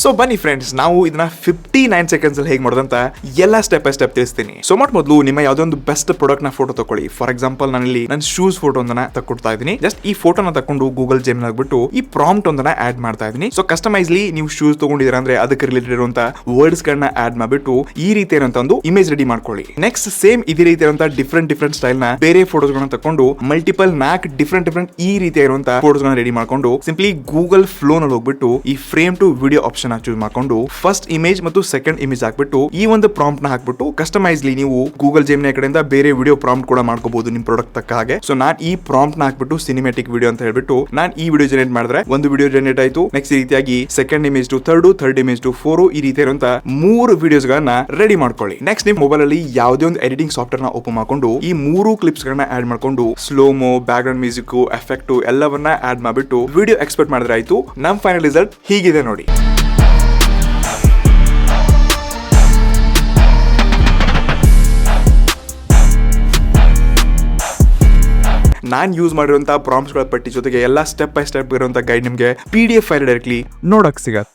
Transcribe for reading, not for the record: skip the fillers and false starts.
So ಬನ್ನಿ friends, ನಾವು ಇದನ್ನ 59 ಸೆಕೆಂಡ್ಸ್ ಅಲ್ಲಿ ಹೇಗೆ ಮಾಡೋದಂತ ಎಲ್ಲ ಸ್ಟೆಪ್ ಬೈ ಸ್ಟೆಪ್ ತಿಳಿಸ್ತೀನಿ. ಸೊ ಮೊದಲು ನಿಮ್ಮ ಯಾವುದೋ ಒಂದು ಬೆಸ್ಟ್ ಪ್ರಾಡಕ್ಟ್ ನ ಫೋಟೋ ತಗೊಳ್ಳಿ. ಫಾರ್ ಎಕ್ಸಾಂಪಲ್ ನಾನಿಲ್ಲಿ ನನ್ನ ಶೂಸ್ ಫೋಟೋ ಒಂದನ್ನ ತಕ್ಕೊಡ್ತಾ ಇದೀನಿ. ಜಸ್ಟ್ ಈ ಫೋಟೋನ ತಕೊಂಡು ಗೂಗಲ್ ಜೇಮ್ ಆಗ್ಬಿಟ್ಟು ಈ ಪ್ರಾಂಪ್ಟ್ ಒಂದನ್ನ ಆಡ್ ಮಾಡ್ತಾ ಇದೀನಿ. ಸೊ ಕಸ್ಟಮೈಸ್ಲಿ ನೀವು ಶೂಸ್ ತಗೊಂಡಿದ್ದೀರಾ ಅಂದ್ರೆ ಅದಕ್ಕೆ ರಿಲೇಟೆಡ್ ಇರುವಂತ ವರ್ಡ್ಸ್ ಗಳನ್ನ ಆಡ್ ಮಾಡ್ಬಿಟ್ಟು ಈ ರೀತಿ ಇರುವಂತ ಒಂದು ಇಮೇಜ್ ರೆಡಿ ಮಾಡ್ಕೊಳ್ಳಿ. ನೆಕ್ಸ್ಟ್ ಸೇಮ್ ಇದೇ ರೀತಿ ಇರುವಂತ ಡಿಫ್ರೆಂಟ್ ಸ್ಟೈಲ್ ನ ಬೇರೆ ಫೋಟೋಸ್ ಗಳನ್ನ ತಕೊಂಡು ಮಲ್ಟಿಪಲ್ ಡಿಫ್ರೆಂಟ್ ಈ ರೀತಿ ಇರುವಂತ ಫೋಟೋಸ್ ಗಳನ್ನ ರೆಡಿ ಮಾಡ್ಕೊಂಡು ಸಿಂಪ್ಲಿ ಗೂಗಲ್ ಫ್ಲೋ ನಲ್ಲಿ ಹೋಗ್ಬಿಟ್ಟು ಈ frame to video option choose ಮಾಡ್ಕೊಂಡು ಫಸ್ಟ್ ಇಮೇಜ್ ಮತ್ತು ಸೆಕೆಂಡ್ ಇಮೇಜ್ ಹಾಕ್ಬಿಟ್ಟು ಈ ಒಂದು ಪ್ರಾಂಪ್ಟ್ ನ ಹಾಕ್ಬಿಟ್ಟು ಕಸ್ಟಮೈಸ್ಲಿ ನೀವು ಗೂಗಲ್ ಜೇಮ್ನಿ ಕಡೆಯಿಂದ ಬೇರೆ ವಿಡಿಯೋ ಪ್ರಾಂಪ್ಟ್ ಕೂಡ ಮಾಡ್ಕೋಬಹುದು ನಿಮ್ ಪ್ರಾಡಕ್ಟ್ ತಕ್ಕ ಹಾಗೆ. ಸೊ ನಾನ್ ಈ ಪ್ರಾಂಪ್ಟ್ ನ ಹಾಕ್ಬಿಟ್ಟು ಸಿನಿಮ್ಯಾಟಿಕ್ ವಿಡಿಯೋ ಅಂತ ಹೇಳ್ಬಿಟ್ಟು ನಾನ್ ಈ ವಿಡಿಯೋ ಜನರೇಟ್ ಮಾಡಿದ್ರೆ ಒಂದು ವಿಡಿಯೋ ಜನರೇಟ್ ಆಯ್ತು. ನೆಕ್ಸ್ಟ್ ಈ ರೀತಿಯಾಗಿ second image to third image to 4 ಈ ರೀತಿ ಇರುವಂತ 3 ವಿಡಿಯೋಸ್ ಗಳನ್ನ ರೆಡಿ ಮಾಡ್ಕೊಳ್ಳಿ. ನೆಕ್ಸ್ಟ್ ನಿಮ್ ಮೊಬೈಲ್ ಅಲ್ಲಿ ಯಾವುದೇ ಒಂದು ಎಡಿಟಿಂಗ್ ಸಾಫ್ಟ್ವೇರ್ ನ ಓಪನ್ ಮಾಡ್ಕೊಂಡು ಈ 3 ಕ್ಲಿಪ್ಸ್ ಗಳನ್ನ ಆಡ್ ಮಾಡ್ಕೊಂಡು slo-mo, back ground music, effect ಎಲ್ಲವನ್ನ ಆಡ್ ಮಾಡ್ಬಿಟ್ಟು ವಿಡಿಯೋ ಎಕ್ಸ್ಪೋರ್ಟ್ ಮಾಡಿದ್ರೆ ಆಯ್ತು. ನಮ್ ಫೈನಲ್ ರಿಸಲ್ಟ್ ಹೀಗಿದೆ ನೋಡಿ. ನಾನು ಯೂಸ್ ಮಾಡಿರುವಂತಹ ಪ್ರಾಂಪ್ಟ್ಸ್ ಗಳ ಪಟ್ಟಿ ಜೊತೆಗೆ ಎಲ್ಲ ಸ್ಟೆಪ್ ಬೈ ಸ್ಟೆಪ್ ಇರುವಂತಹ ಗೈಡ್ ನಿಮಗೆ PDF ಫೈಲ್ ಡೈರೆಕ್ಟ್ಲಿ ನೋಡಕ್ ಸಿಗತ್ತೆ.